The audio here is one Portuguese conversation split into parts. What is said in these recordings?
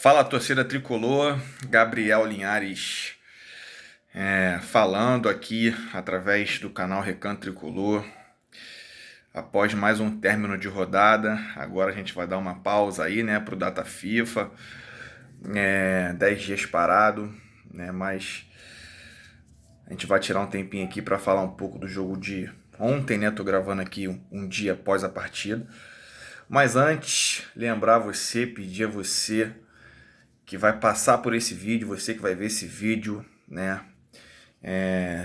Fala, torcida tricolor, Gabriel Linhares falando aqui através do canal Recanto Tricolor. Após mais um término de rodada, agora a gente vai dar uma pausa aí, né, pro Data FIFA. 10 dias parado, né, mas a gente vai tirar um tempinho aqui para falar um pouco do jogo de ontem, né? Tô gravando aqui um dia após a partida. Mas antes, lembrar você, pedir a você que vai passar por esse vídeo, você que vai ver esse vídeo, né?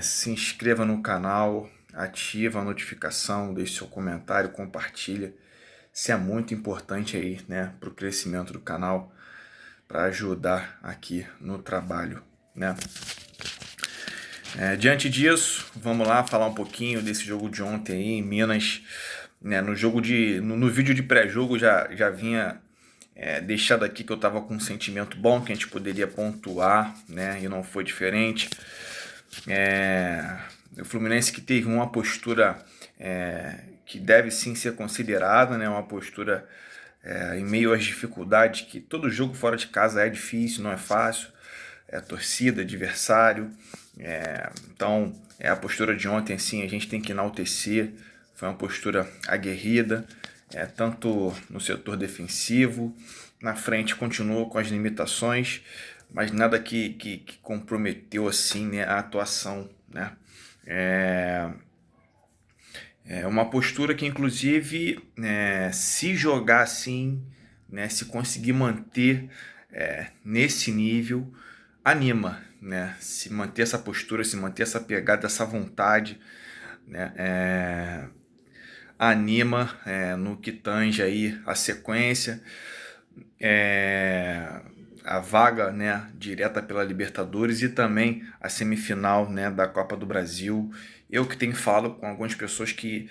Se inscreva no canal, ativa a notificação, deixe seu comentário, compartilha. Isso é muito importante aí, né, para o crescimento do canal, para ajudar aqui no trabalho, né? Diante disso, vamos lá falar um pouquinho desse jogo de ontem aí em Minas, né? No vídeo de pré-jogo já vinha deixado aqui que eu estava com um sentimento bom, que a gente poderia pontuar, né? E não foi diferente. O Fluminense que teve uma postura que deve sim ser considerada, né? Uma postura em meio às dificuldades, que todo jogo fora de casa é difícil, não é fácil. Torcida, adversário. Então, a postura de ontem, sim, a gente tem que enaltecer. Foi uma postura aguerrida, tanto no setor defensivo, na frente continuou com as limitações, mas nada que comprometeu assim, né, a atuação, né? É uma postura que, inclusive, se jogar assim, né, se conseguir manter nesse nível, anima, né? Se manter essa postura, se manter essa pegada, essa vontade, né? Anima no que tange aí a sequência, a vaga, né, direta pela Libertadores e também a semifinal, né, da Copa do Brasil. Eu que tenho falado com algumas pessoas que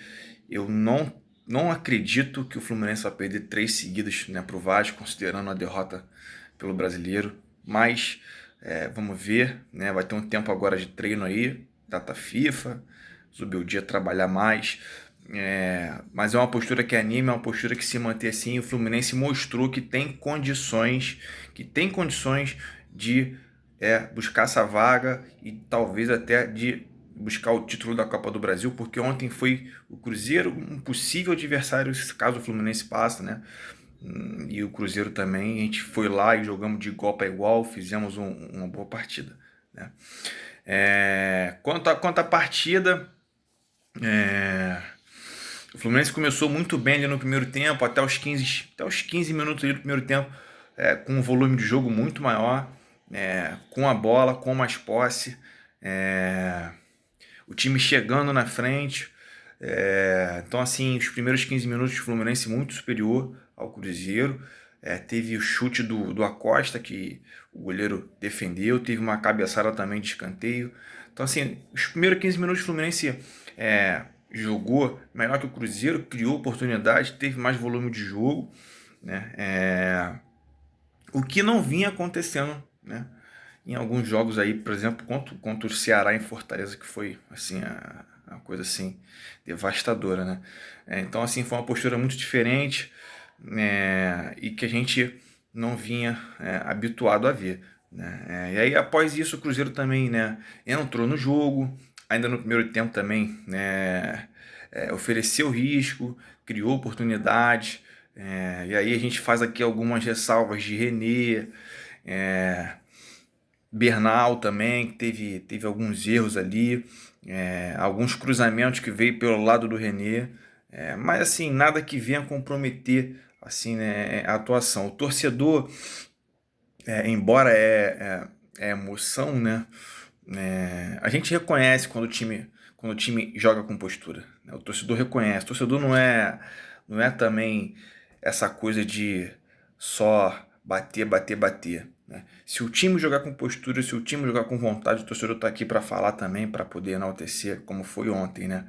eu não acredito que o Fluminense vai perder 3 seguidas, né, para o Vasco, considerando a derrota pelo Brasileiro, mas vamos ver, né, vai ter um tempo agora de treino aí, data FIFA, Zubeldia trabalhar mais, mas é uma postura que anima, é uma postura que se mantém assim. O Fluminense mostrou que tem condições de buscar essa vaga e talvez até de buscar o título da Copa do Brasil, porque ontem foi o Cruzeiro um possível adversário caso o Fluminense passe, né? E o Cruzeiro também, a gente foi lá e jogamos de igual para igual, fizemos uma boa partida, né? Quanto à partida, o Fluminense começou muito bem ali no primeiro tempo, até os 15 minutos ali do primeiro tempo, com um volume de jogo muito maior, com a bola, com mais posse, o time chegando na frente. Então, assim, os primeiros 15 minutos do Fluminense muito superior ao Cruzeiro. Teve o chute do Acosta, que o goleiro defendeu, teve uma cabeçada também de escanteio. Então, assim, os primeiros 15 minutos do Fluminense jogou melhor que o Cruzeiro, criou oportunidade, teve mais volume de jogo, né? O que não vinha acontecendo, né, em alguns jogos aí, por exemplo, contra o Ceará em Fortaleza, que foi assim uma coisa assim devastadora, né? Então, assim, foi uma postura muito diferente, e que a gente não vinha habituado a ver, né? E aí, após isso, o Cruzeiro também, né, entrou no jogo, ainda no primeiro tempo também, né, ofereceu risco, criou oportunidades, e aí a gente faz aqui algumas ressalvas de René, Bernal também, que teve alguns erros ali, alguns cruzamentos que veio pelo lado do René, mas assim, nada que venha comprometer assim, né, a atuação. O torcedor, embora é emoção, né, a gente reconhece quando o time joga com postura, né? O torcedor reconhece. O torcedor não é também essa coisa de só bater, bater, bater, né? Se o time jogar com postura, se o time jogar com vontade, o torcedor está aqui para falar também, para poder enaltecer, como foi ontem, né?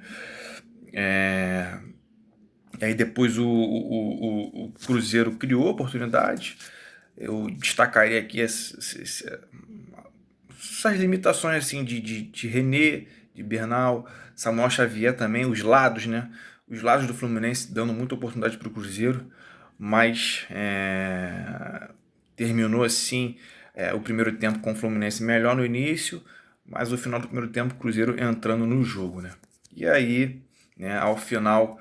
E aí depois o Cruzeiro criou oportunidade. Eu destacaria aqui essas limitações assim de René, de Bernal, Samuel Xavier também, os lados, né? Os lados do Fluminense dando muita oportunidade para o Cruzeiro, mas terminou assim o primeiro tempo com o Fluminense melhor no início, mas no final do primeiro tempo o Cruzeiro entrando no jogo, né? E aí, né, ao final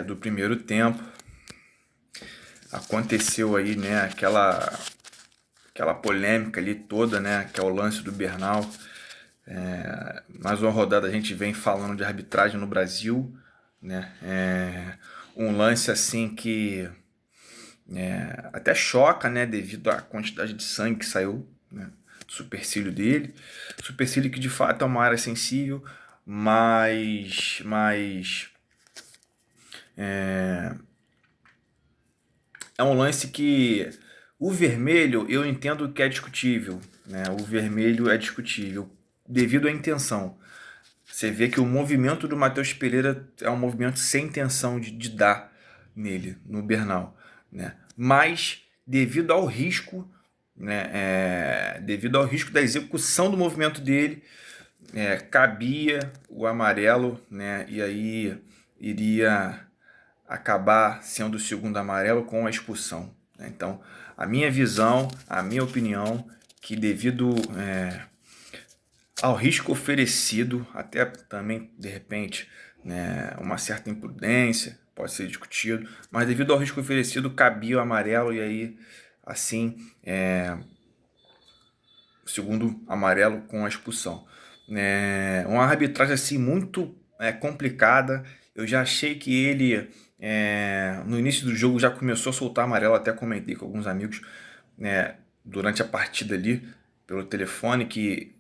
do primeiro tempo, aconteceu aí, né, aquela polêmica ali toda, né, que é o lance do Bernal. Mais uma rodada a gente vem falando de arbitragem no Brasil, né? Um lance assim que até choca, né, devido à quantidade de sangue que saiu, né, do supercílio dele. Supercílio que de fato é uma área sensível, mas é um lance que o vermelho eu entendo que é discutível, né? O vermelho é discutível devido à intenção. Você vê que o movimento do Matheus Pereira é um movimento sem intenção de dar nele, no Bernal, né? Mas devido ao risco, né? Devido ao risco da execução do movimento dele, cabia o amarelo, né? E aí iria acabar sendo o segundo amarelo com a expulsão, né? Então, a minha visão, a minha opinião, que devido ao risco oferecido, até também, de repente, né, uma certa imprudência, pode ser discutido, mas devido ao risco oferecido, cabia o amarelo e aí, assim, o segundo amarelo com a expulsão. Uma arbitragem assim muito complicada. Eu já achei que ele, no início do jogo, já começou a soltar amarelo, até comentei com alguns amigos durante a partida ali, pelo telefone, que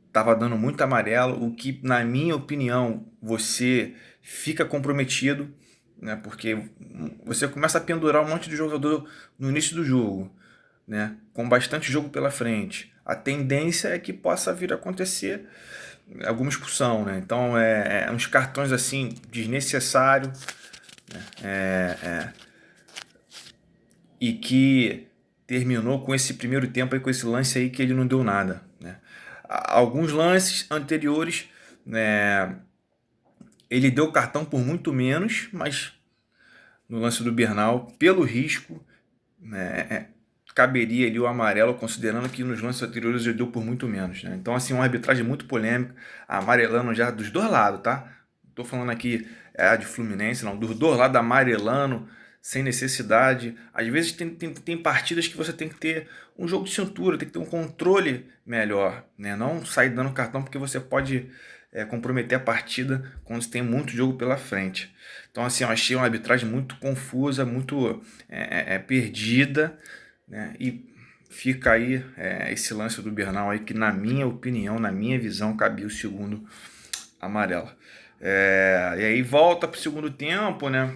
estava dando muito amarelo, o que, na minha opinião, você fica comprometido, né? Porque você começa a pendurar um monte de jogador no início do jogo, né? Com bastante jogo pela frente. A tendência é que possa vir a acontecer alguma expulsão, né? Então, uns cartões assim desnecessários, e que terminou com esse primeiro tempo aí, com esse lance aí que ele não deu nada, né? Alguns lances anteriores, né, ele deu cartão por muito menos, mas no lance do Bernal, pelo risco, né, caberia ali o amarelo, considerando que nos lances anteriores ele deu por muito menos, né? Então, assim, uma arbitragem muito polêmica, amarelando já dos dois lados, tá? Tô falando aqui de Fluminense, não, dos dois lados amarelando, sem necessidade. Às vezes tem partidas que você tem que ter um jogo de cintura, tem que ter um controle melhor, né? Não sair dando cartão porque você pode comprometer a partida quando você tem muito jogo pela frente. Então, assim, eu achei uma arbitragem muito confusa, muito perdida, né? E fica aí esse lance do Bernal aí que, na minha opinião, na minha visão, cabia o segundo amarelo. E aí volta para o segundo tempo, né?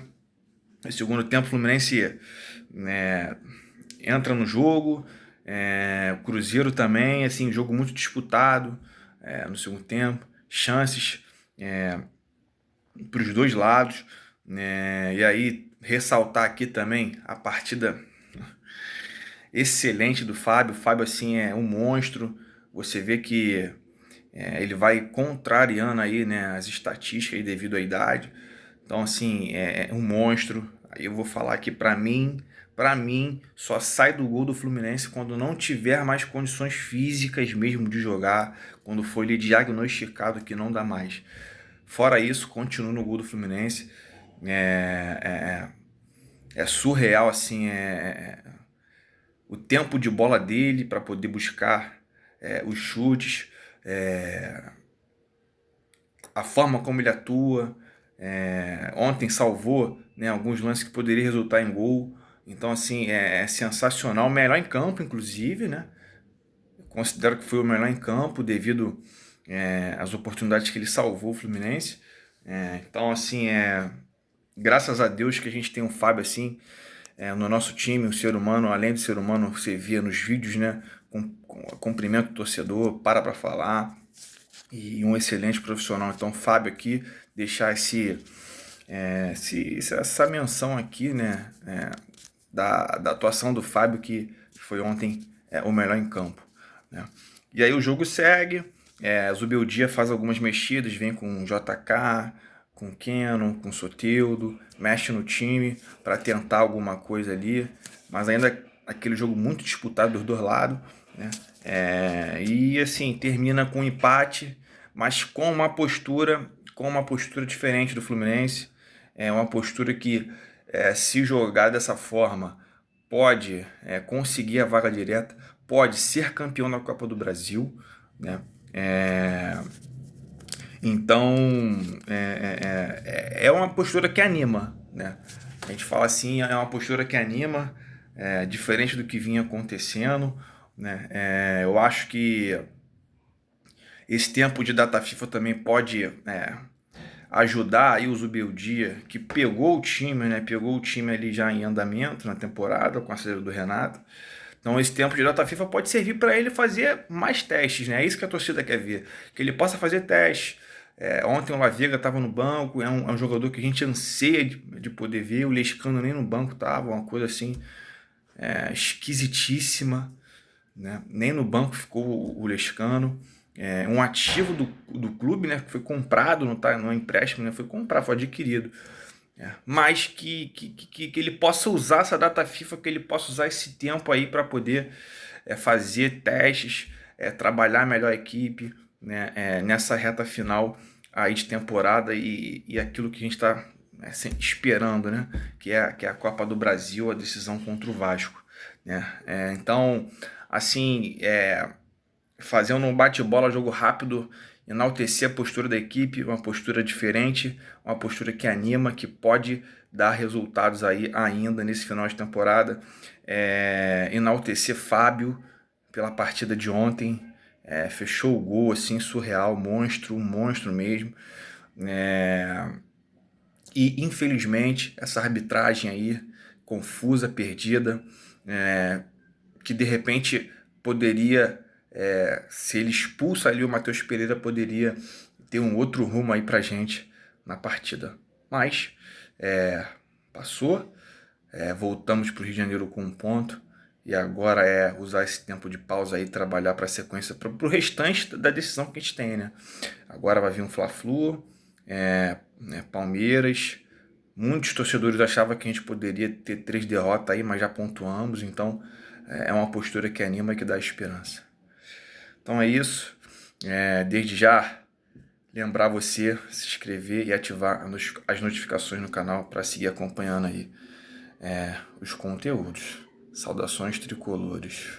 No segundo tempo, o Fluminense entra no jogo, o Cruzeiro também, assim, jogo muito disputado no segundo tempo, chances para os dois lados, né? E aí ressaltar aqui também a partida excelente do Fábio. O Fábio, assim, é um monstro. Você vê que ele vai contrariando aí, né, as estatísticas aí devido à idade. Então, assim, é um monstro. Aí eu vou falar que para mim, só sai do gol do Fluminense quando não tiver mais condições físicas mesmo de jogar, quando for ele diagnosticado que não dá mais. Fora isso, continua no gol do Fluminense. É surreal, assim, o tempo de bola dele para poder buscar os chutes, a forma como ele atua. Ontem salvou, né, alguns lances que poderiam resultar em gol. Então, assim, é sensacional. Melhor em campo, inclusive, né? Considero que foi o melhor em campo devido às oportunidades que ele salvou o Fluminense. Então, assim, graças a Deus que a gente tem um Fábio assim no nosso time, um ser humano, além de ser humano, você via nos vídeos, né? Cumprimento o torcedor, para falar, e um excelente profissional. Então, Fábio aqui, deixar essa menção aqui, né? Da atuação do Fábio, que foi ontem o melhor em campo, né? E aí o jogo segue, Zubeldia faz algumas mexidas, vem com o JK, com o Keno, com o Soteldo, mexe no time para tentar alguma coisa ali, mas ainda aquele jogo muito disputado dos dois lados, né? E assim, termina com um empate, mas com uma postura diferente do Fluminense. É uma postura que, se jogar dessa forma, pode conseguir a vaga direta, pode ser campeão da Copa do Brasil, né? É, então, é uma postura que anima, né? A gente fala assim, é uma postura que anima, diferente do que vinha acontecendo, né? Eu acho que esse tempo de data FIFA também pode ajudar aí o Zubeldia, que pegou o time, né? Pegou o time ali já em andamento na temporada, com a saída do Renato. Então esse tempo de data FIFA pode servir para ele fazer mais testes, né? É isso que a torcida quer ver, que ele possa fazer testes. Ontem o Lavega estava no banco, é um jogador que a gente anseia de poder ver. O Lescano nem no banco estava, uma coisa assim esquisitíssima, né? Nem no banco ficou o Lescano. Um ativo do clube, né? Que foi comprado, não tá, não é empréstimo, né? Foi comprado, foi adquirido. Mas que ele possa usar essa data FIFA, que ele possa usar esse tempo aí para poder fazer testes, trabalhar melhor a equipe, né, nessa reta final aí de temporada e aquilo que a gente está esperando, né, que é a Copa do Brasil, a decisão contra o Vasco, né. Então, assim, fazendo um bate-bola, jogo rápido, enaltecer a postura da equipe, uma postura diferente, uma postura que anima, que pode dar resultados aí ainda nesse final de temporada. Enaltecer Fábio pela partida de ontem, fechou o gol assim, surreal, monstro, um monstro mesmo. E infelizmente essa arbitragem aí, confusa, perdida, que de repente poderia, se ele expulsa ali o Matheus Pereira, poderia ter um outro rumo aí pra gente na partida. Mas passou, voltamos para o Rio de Janeiro com um ponto e agora é usar esse tempo de pausa aí, trabalhar para a sequência, para o restante da decisão que a gente tem, né? Agora vai vir um Fla-Flu, Palmeiras. Muitos torcedores achavam que a gente poderia ter 3 derrotas aí, mas já pontuamos, então é uma postura que anima e que dá esperança. Então é isso. Desde já, lembrar você se inscrever e ativar as notificações no canal para seguir acompanhando aí os conteúdos. Saudações tricolores.